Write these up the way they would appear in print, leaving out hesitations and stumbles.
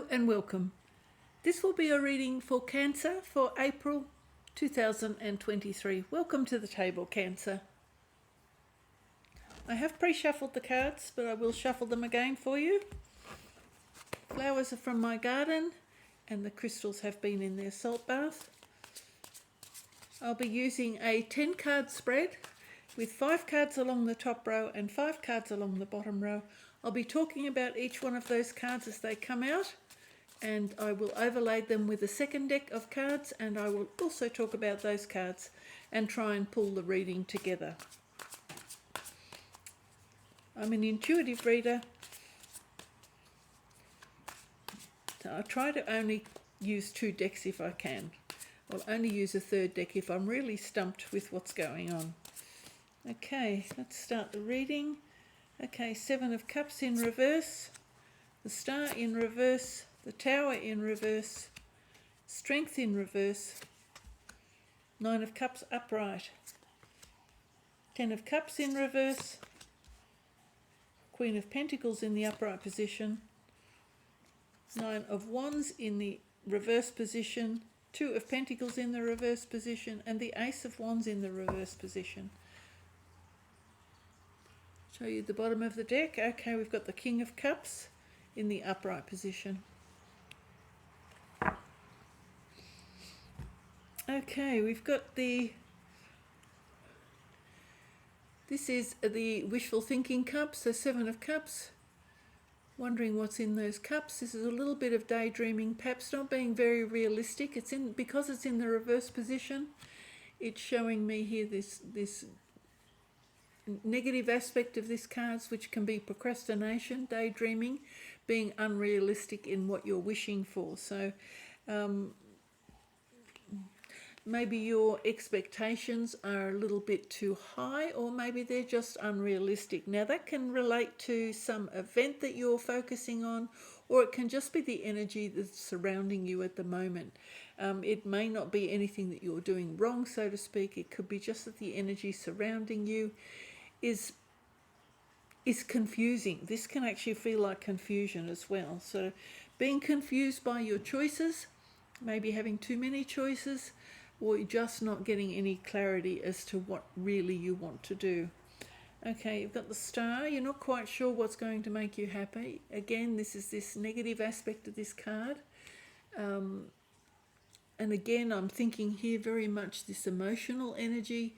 Hello and welcome. This will be a reading for Cancer for April 2023. Welcome to the table, Cancer. I have pre-shuffled the cards, but I will shuffle them again for you. Flowers are from my garden and the crystals have been in their salt bath. I'll be using a 10 card spread with 5 cards along the top row and 5 cards along the bottom row. I'll be talking about each one of those cards as they come out, and I will overlay them with a second deck of cards, and I will also talk about those cards and try and pull the reading together. I'm an intuitive reader, so I try to only use 2 decks if I can. I'll only use a third deck if I'm really stumped with what's going on. Okay, let's start the reading. Okay, 7 of Cups in reverse, the Star in reverse, the Tower in reverse, Strength in reverse, 9 of Cups upright, 10 of Cups in reverse, Queen of Pentacles in the upright position, 9 of Wands in the reverse position, 2 of Pentacles in the reverse position, and the Ace of Wands in the reverse position. Show you the bottom of the deck. Okay, we've got the King of Cups in the upright position. Okay, we've got this is the wishful thinking cups, the 7 of Cups. Wondering what's in those cups. This is a little bit of daydreaming, perhaps not being very realistic. Because it's in the reverse position, it's showing me here this negative aspect of this cards, which can be procrastination, daydreaming, being unrealistic in what you're wishing for. So maybe your expectations are a little bit too high, or maybe they're just unrealistic. Now that can relate to some event that you're focusing on, or it can just be the energy that's surrounding you at the moment. It may not be anything that you're doing wrong, so to speak. It could be just that the energy surrounding you is confusing. This can actually feel like confusion as well. So being confused by your choices, maybe having too many choices, or you're just not getting any clarity as to what really you want to do. Okay, you've got the Star. You're not quite sure what's going to make you happy. Again, this is this negative aspect of this card. And again, I'm thinking here very much this emotional energy,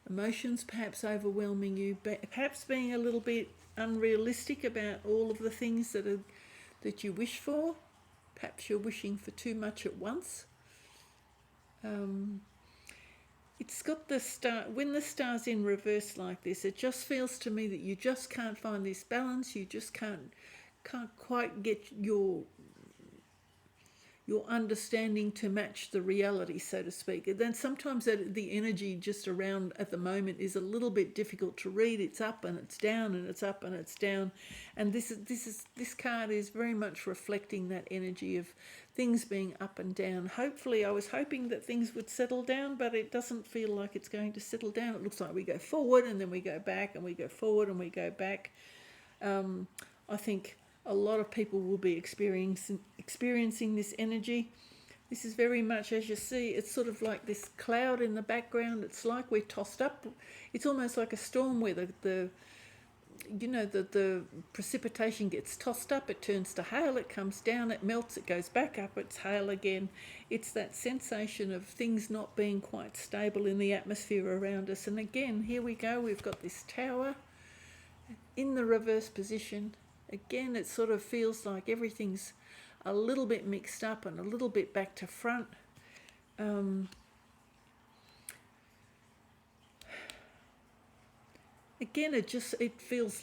emotions perhaps overwhelming you, perhaps being a little bit unrealistic about all of the things that you wish for. Perhaps you're wishing for too much at once. It's got the Star. When the Star's in reverse like this, it just feels to me that you just can't find this balance. You just can't quite get your understanding to match the reality, so to speak. And then sometimes the energy just around at the moment is a little bit difficult to read. It's up and it's down and it's up and it's down. And this card is very much reflecting that energy of things being up and down. Hopefully, I was hoping that things would settle down, but it doesn't feel like it's going to settle down. It looks like we go forward and then we go back and we go forward and we go back. I think a lot of people will be experiencing this energy. This is very much, as you see, it's sort of like this cloud in the background. It's like we're tossed up. It's almost like a storm where the precipitation gets tossed up. It turns to hail. It comes down. It melts. It goes back up. It's hail again. It's that sensation of things not being quite stable in the atmosphere around us. And again, here we go. We've got this Tower in the reverse position. Again, it sort of feels like everything's a little bit mixed up and a little bit back to front. Again, it just feels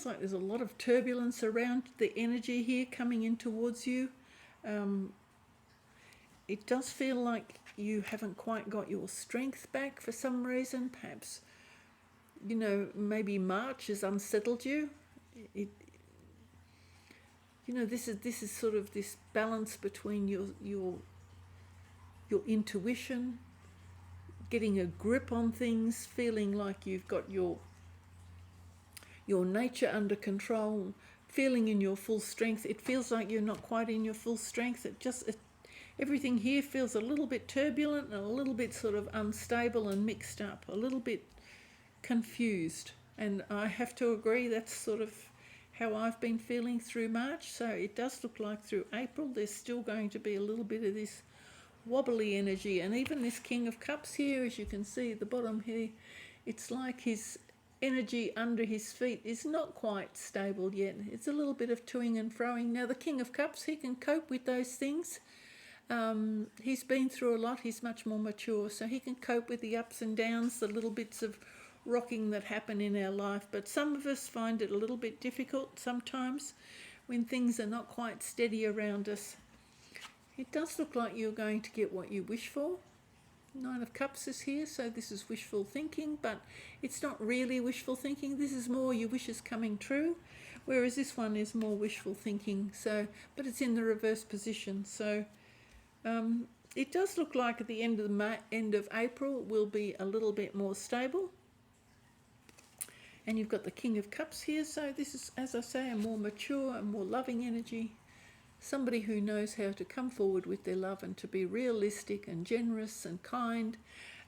like there's a lot of turbulence around the energy here coming in towards you. It does feel like you haven't quite got your strength back for some reason. Perhaps, maybe March has unsettled you. This is sort of this balance between your intuition, getting a grip on things, feeling like you've got your nature under control, feeling in your full strength. It feels like you're not quite in your full strength. Everything here feels a little bit turbulent and a little bit sort of unstable and mixed up, a little bit confused. And I have to agree, that's sort of how I've been feeling through March. So it does look like through April there's still going to be a little bit of this wobbly energy. And even this King of Cups here, as you can see at the bottom here, it's like his energy under his feet is not quite stable yet. It's a little bit of toing and froing. Now the King of Cups, he can cope with those things. He's been through a lot. He's much more mature, so he can cope with the ups and downs, the little bits of rocking that happen in our life. But some of us find it a little bit difficult sometimes when things are not quite steady around us. It does look like you're going to get what you wish for. Nine of Cups is here, so this is wishful thinking, but it's not really wishful thinking. This is more your wishes coming true, whereas this one is more wishful thinking. So, but it's in the reverse position. So it does look like at the end of April will be a little bit more stable. And you've got the King of Cups here, so this is, as I say, a more mature and more loving energy. Somebody who knows how to come forward with their love and to be realistic and generous and kind.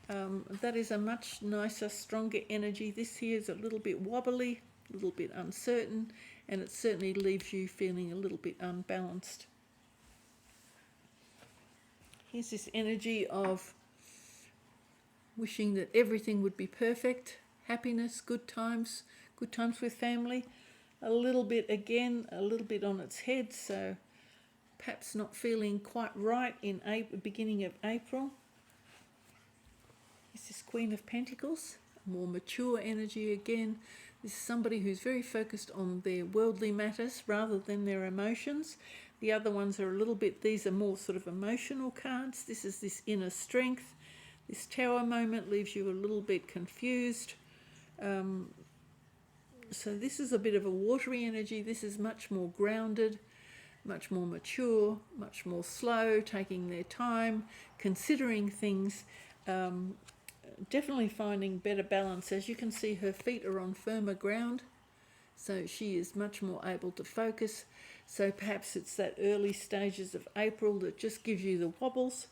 That is a much nicer, stronger energy. This here is a little bit wobbly, a little bit uncertain, and it certainly leaves you feeling a little bit unbalanced. Here's this energy of wishing that everything would be perfect, happiness, good times with family. A little bit, again, a little bit on its head, so perhaps not feeling quite right in beginning of April. This is Queen of Pentacles, more mature energy again. This is somebody who's very focused on their worldly matters rather than their emotions. The other ones are a little bit, these are more sort of emotional cards. This is this inner strength. This Tower moment leaves you a little bit confused. So this is a bit of a watery energy. This is much more grounded, much more mature, much more slow, taking their time, considering things, definitely finding better balance. As you can see, her feet are on firmer ground, so she is much more able to focus. So perhaps it's that early stages of April that just gives you the wobbles.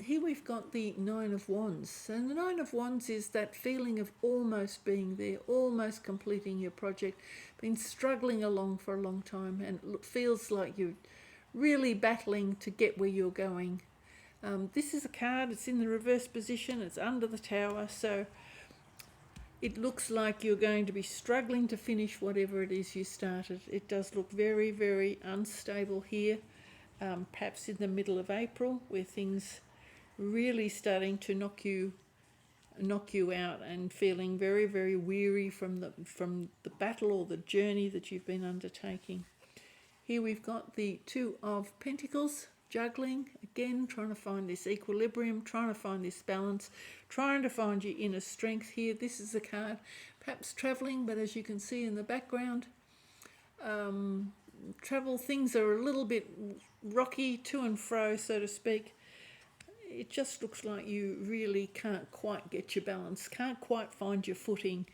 Here we've got the Nine of Wands. So the Nine of Wands is that feeling of almost being there, almost completing your project, been struggling along for a long time, and it feels like you're really battling to get where you're going. This is a card, it's in the reverse position, it's under the Tower, so it looks like you're going to be struggling to finish whatever it is you started. It does look very, very unstable here, perhaps in the middle of April, where things really starting to knock you out and feeling very, very weary from the battle or the journey that you've been undertaking. Here we've got the Two of Pentacles, juggling, again, trying to find this equilibrium, trying to find this balance, trying to find your inner strength here. This is a card, perhaps travelling, but as you can see in the background, travel, things are a little bit rocky, to and fro, so to speak. It just looks like you really can't quite get your balance, can't quite find your footing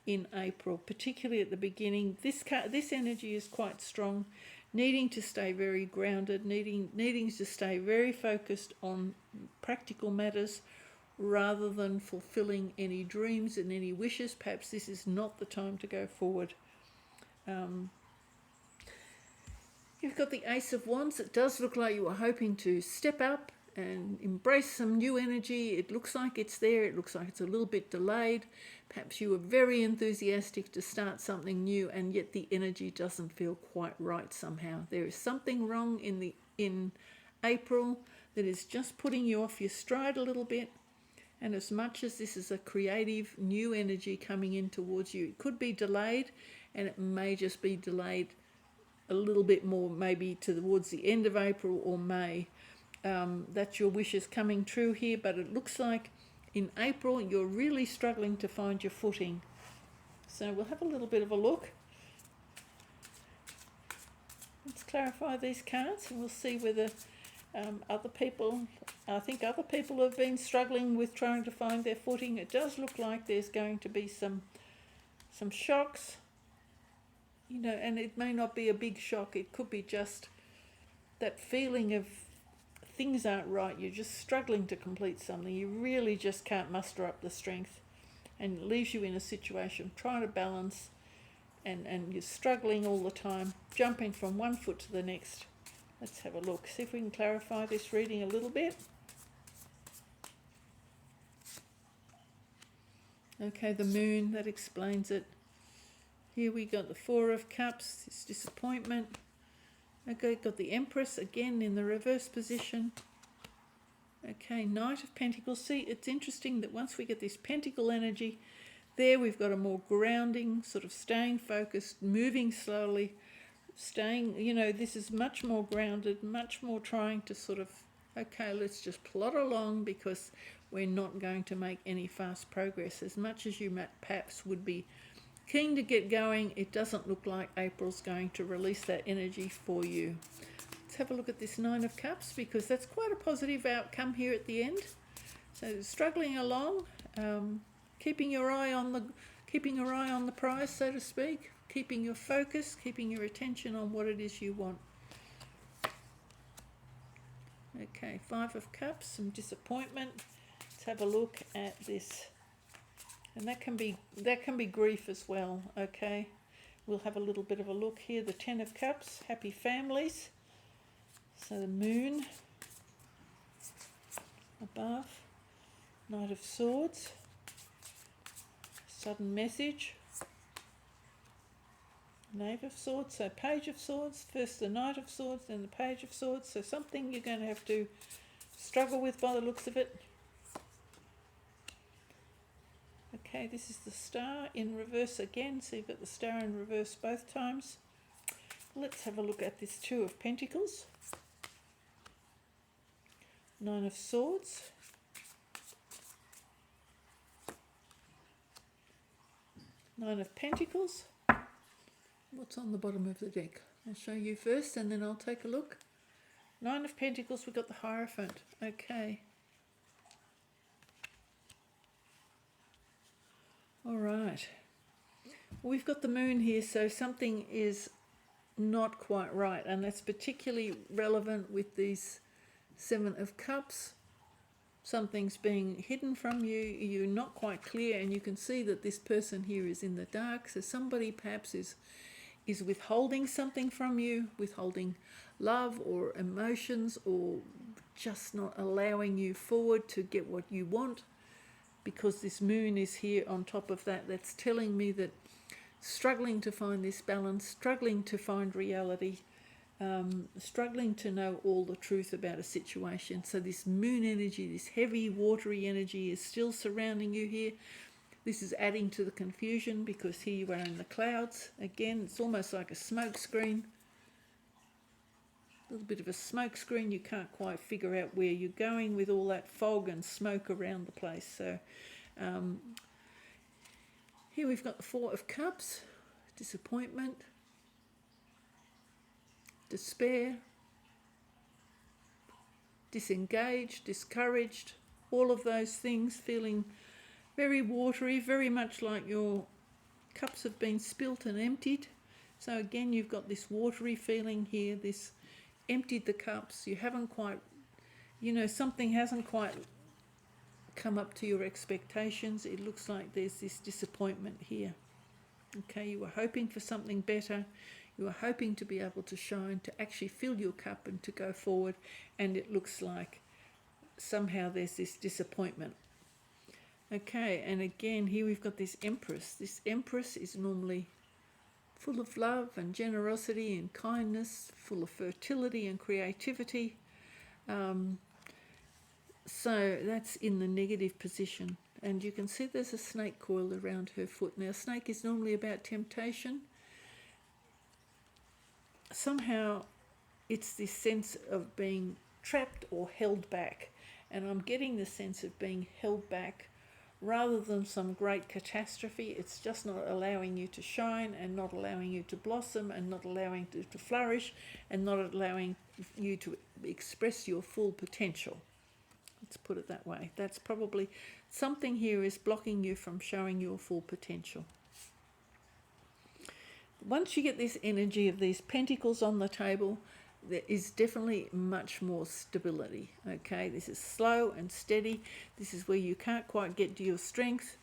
in April, particularly at the beginning. This energy is quite strong, needing to stay very grounded, needing to stay very focused on practical matters rather than fulfilling any dreams and any wishes. Perhaps this is not the time to go forward. You've got the Ace of Wands. It does look like you are hoping to step up and embrace some new energy. It looks like it's there. It looks like it's a little bit delayed. Perhaps you were very enthusiastic to start something new, and yet the energy doesn't feel quite right somehow. There is something wrong in April that is just putting you off your stride a little bit. And as much as this is a creative new energy coming in towards you, it could be delayed, and it may just be delayed a little bit more, maybe towards the end of April or May. That's your wishes coming true here, but it looks like in April you're really struggling to find your footing. So we'll have a little bit of a look. Let's clarify these cards and we'll see whether other people have been struggling with trying to find their footing. It does look like there's going to be some shocks, you know, and it may not be a big shock. It could be just that feeling of things aren't right. You're just struggling to complete something. You really just can't muster up the strength, and it leaves you in a situation trying to balance, and you're struggling all the time, jumping from one foot to the next. Let's have a look, see if we can clarify this reading a little bit. Okay, the moon, that explains it. Here we got the Four of Cups, this disappointment. Okay, got the Empress again in the reverse position. Okay, Knight of Pentacles. See, it's interesting that once we get this Pentacle energy, there we've got a more grounding, sort of staying focused, moving slowly, staying, you know, this is much more grounded, much more trying to sort of, okay, let's just plod along, because we're not going to make any fast progress. As much as you perhaps would be keen to get going, it doesn't look like April's going to release that energy for you. Let's have a look at this Nine of Cups, because that's quite a positive outcome here at the end. So struggling along, keeping your eye on the prize, so to speak, keeping your focus, keeping your attention on what it is you want. Okay, Five of Cups, some disappointment. Let's have a look at this. And that can be grief as well, okay? We'll have a little bit of a look here. The Ten of Cups, happy families. So the Moon above, Knight of Swords, sudden message, Knave of Swords, so Page of Swords, first the Knight of Swords, then the Page of Swords, so something you're going to have to struggle with by the looks of it. Okay, this is the Star in reverse again, so you've got the Star in reverse both times. Let's have a look at this Two of Pentacles, Nine of Swords, Nine of Pentacles. What's on the bottom of the deck? I'll show you first and then I'll take a look. Nine of Pentacles, we've got the Hierophant. Okay. All right. We've got the Moon here, so something is not quite right, and that's particularly relevant with these Seven of Cups. Something's being hidden from you, you're not quite clear, and you can see that this person here is in the dark, so somebody perhaps is withholding something from you, withholding love or emotions, or just not allowing you forward to get what you want, because this Moon is here on top of that. That's telling me that struggling to find this balance, struggling to find reality, struggling to know all the truth about a situation. So this Moon energy, this heavy watery energy, is still surrounding you here. This is adding to the confusion, because here you are in the clouds. Again, it's almost like a smoke screen. A little bit of a smoke screen. You can't quite figure out where you're going with all that fog and smoke around the place. So here we've got the Four of Cups, disappointment, despair, disengaged, discouraged, all of those things, feeling very watery, very much like your cups have been spilt and emptied. So again, you've got this watery feeling here, this emptied the cups, you haven't quite, you know, something hasn't quite come up to your expectations. It looks like there's this disappointment here. Okay, you were hoping for something better, you were hoping to be able to shine, to actually fill your cup and to go forward, and it looks like somehow there's this disappointment. Okay, and again here we've got this Empress. This Empress is normally full of love and generosity and kindness, full of fertility and creativity. So that's in the negative position. And you can see there's a snake coiled around her foot. Now, snake is normally about temptation. Somehow it's this sense of being trapped or held back. And I'm getting the sense of being held back rather than some great catastrophe. It's just not allowing you to shine, and not allowing you to blossom, and not allowing you to flourish, and not allowing you to express your full potential. Let's put it that way. That's probably something here is blocking you from showing your full potential. once you get this energy of these pentacles on the table, there is definitely much more stability. Okay, this is slow and steady. This is where you can't quite get to your strength.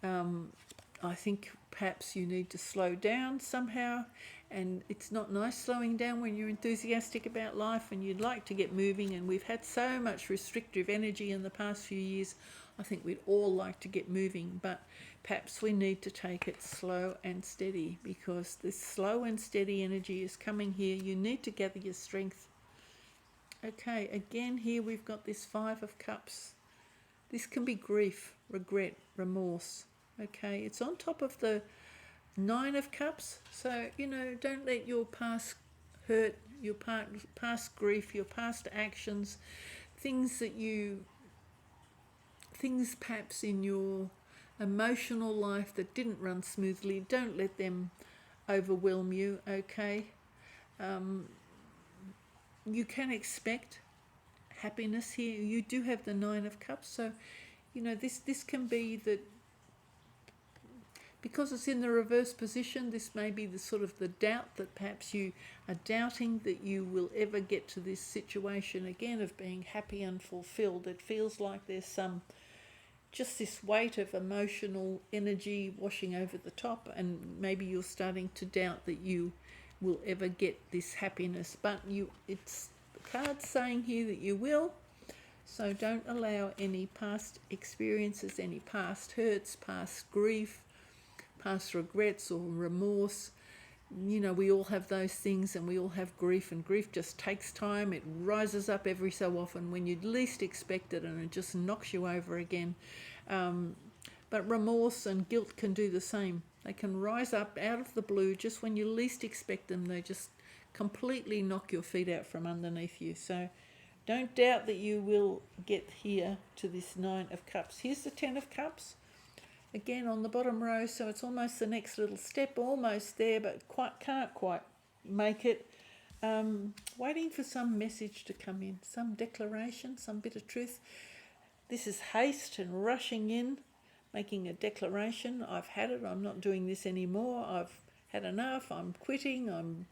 I think perhaps you need to slow down somehow, and it's not nice slowing down when you're enthusiastic about life and you'd like to get moving, and we've had so much restrictive energy in the past few years. I think we'd all like to get moving, but perhaps we need to take it slow and steady, because this slow and steady energy is coming here. You need to gather your strength. Okay, again here we've got this Five of Cups. This can be grief, regret, remorse. Okay, it's on top of the Nine of Cups. So, don't let your past hurt, your past grief, your past actions, things perhaps in your emotional life that didn't run smoothly, don't let them overwhelm you. Okay, you can expect happiness here. You do have the Nine of Cups, so this can be that, because it's in the reverse position, this may be the sort of the doubt that perhaps you are doubting that you will ever get to this situation again of being happy and fulfilled. It feels like there's just this weight of emotional energy washing over the top, and maybe you're starting to doubt that you will ever get this happiness, but it's the card saying here that you will. So don't allow any past experiences, any past hurts, past grief, past regrets or remorse. We all have those things, and we all have grief, and grief just takes time. It rises up every so often when you'd least expect it, and it just knocks you over again. But remorse and guilt can do the same. They can rise up out of the blue just when you least expect them. They just completely knock your feet out from underneath you. So don't doubt that you will get here to this Nine of Cups. Here's the Ten of Cups. Again on the bottom row, so it's almost the next little step, almost there, but can't quite make it. Waiting for some message to come in, some declaration, some bit of truth. This is haste and rushing in, making a declaration. I've had it, I'm not doing this anymore, I've had enough, I'm quitting, I'm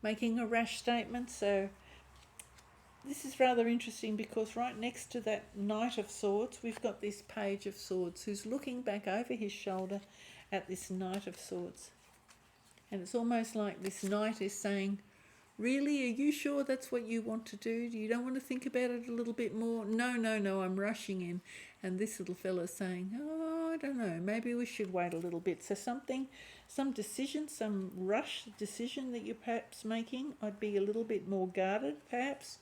making a rash statement. So this is rather interesting, because right next to that Knight of Swords, we've got this Page of Swords who's looking back over his shoulder at this Knight of Swords. And it's almost like this Knight is saying, really, are you sure that's what you want to do? You don't want to think about it a little bit more? No, I'm rushing in. And this little fella's saying, I don't know, maybe we should wait a little bit. So some decision, some rush decision that you're perhaps making, I'd be a little bit more guarded perhaps.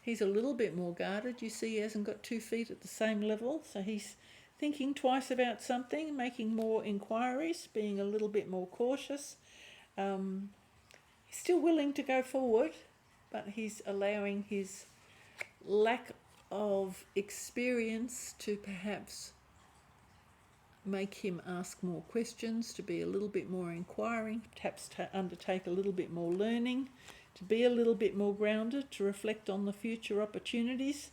He's a little bit more guarded. You see, he hasn't got 2 feet at the same level, so he's thinking twice about something, making more inquiries, being a little bit more cautious. He's still willing to go forward, but he's allowing his lack of experience to perhaps make him ask more questions, to be a little bit more inquiring, perhaps to undertake a little bit more learning, to be a little bit more grounded, to reflect on the future opportunities,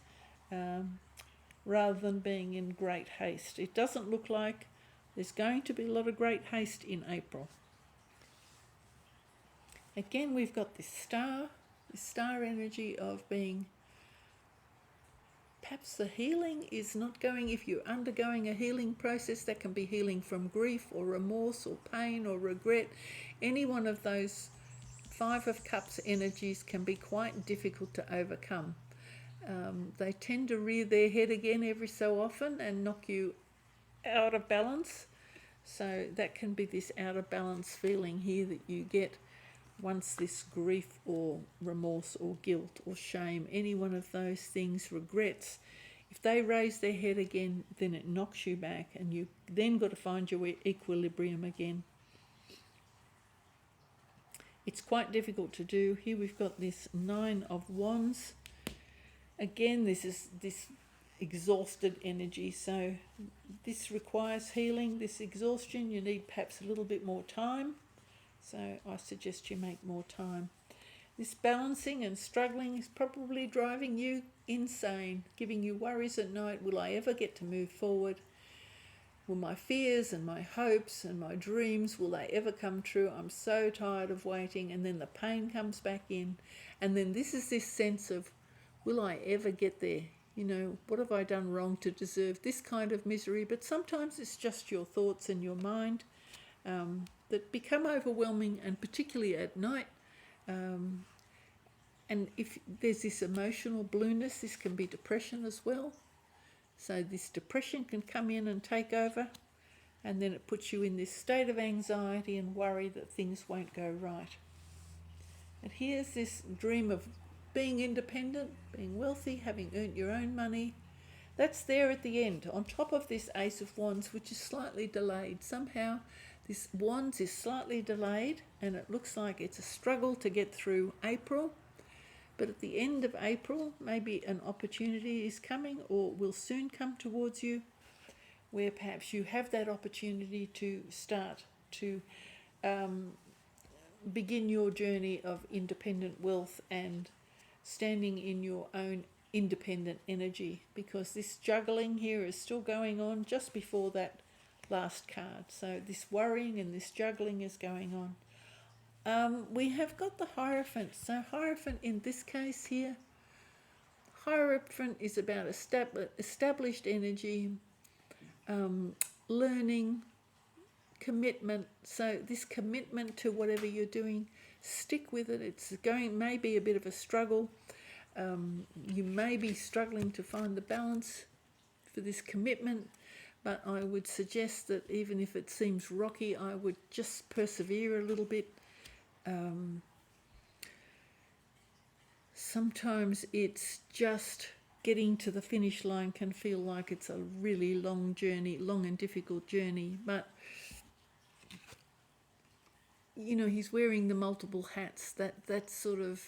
rather than being in great haste. It doesn't look like there's going to be a lot of great haste in April. Again, we've got this star energy of being, perhaps the healing is not going, if you're undergoing a healing process, that can be healing from grief or remorse or pain or regret. Any one of those Five of Cups energies can be quite difficult to overcome. They tend to rear their head again every so often and knock you out of balance. So that can be this out of balance feeling here that you get once this grief or remorse or guilt or shame, any one of those things, regrets, if they raise their head again, then it knocks you back, and you then got to find your equilibrium again. It's quite difficult to do. Here we've got this Nine of Wands. Again, this is this exhausted energy. So this requires healing, this exhaustion. You need perhaps a little bit more time. So I suggest you make more time. This balancing and struggling is probably driving you insane, giving you worries at night. Will I ever get to move forward? will my fears and my hopes and my dreams, will they ever come true? I'm so tired of waiting. And then the pain comes back in. And then this is this sense of, will I ever get there? You know, what have I done wrong to deserve this kind of misery? But sometimes it's just your thoughts and your mind that become overwhelming, and particularly at night. And if there's this emotional blueness, this can be depression as well. So this depression can come in and take over, and then it puts you in this state of anxiety and worry that things won't go right. And here's this dream of being independent, being wealthy, having earned your own money. That's there at the end, on top of this Ace of Wands, which is slightly delayed. Somehow this Wands is slightly delayed, and it looks like it's a struggle to get through April. But at the end of April, maybe an opportunity is coming or will soon come towards you, where perhaps you have that opportunity to start to begin your journey of independent wealth and standing in your own independent energy, because this juggling here is still going on just before that last card. So this worrying and this juggling is going on. We have got the Hierophant. So Hierophant in this case here, Hierophant is about established energy, learning, commitment. So this commitment to whatever you're doing, stick with it. It's going, maybe a bit of a struggle. You may be struggling to find the balance for this commitment, but I would suggest that even if it seems rocky, I would just persevere a little bit. Sometimes it's just getting to the finish line can feel like it's a really long journey, long and difficult journey, but you know, he's wearing the multiple hats. That's sort of,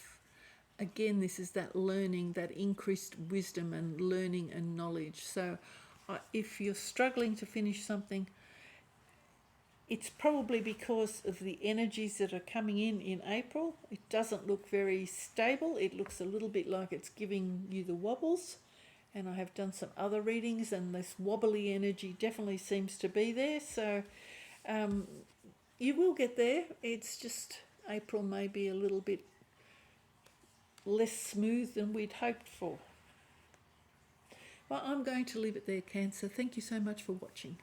again, this is that learning, that increased wisdom and learning and knowledge. So if you're struggling to finish something, it's probably because of the energies that are coming in April. It doesn't look very stable. It looks a little bit like it's giving you the wobbles. And I have done some other readings, and this wobbly energy definitely seems to be there. So you will get there. It's just April may be a little bit less smooth than we'd hoped for. Well, I'm going to leave it there, Cancer. Thank you so much for watching.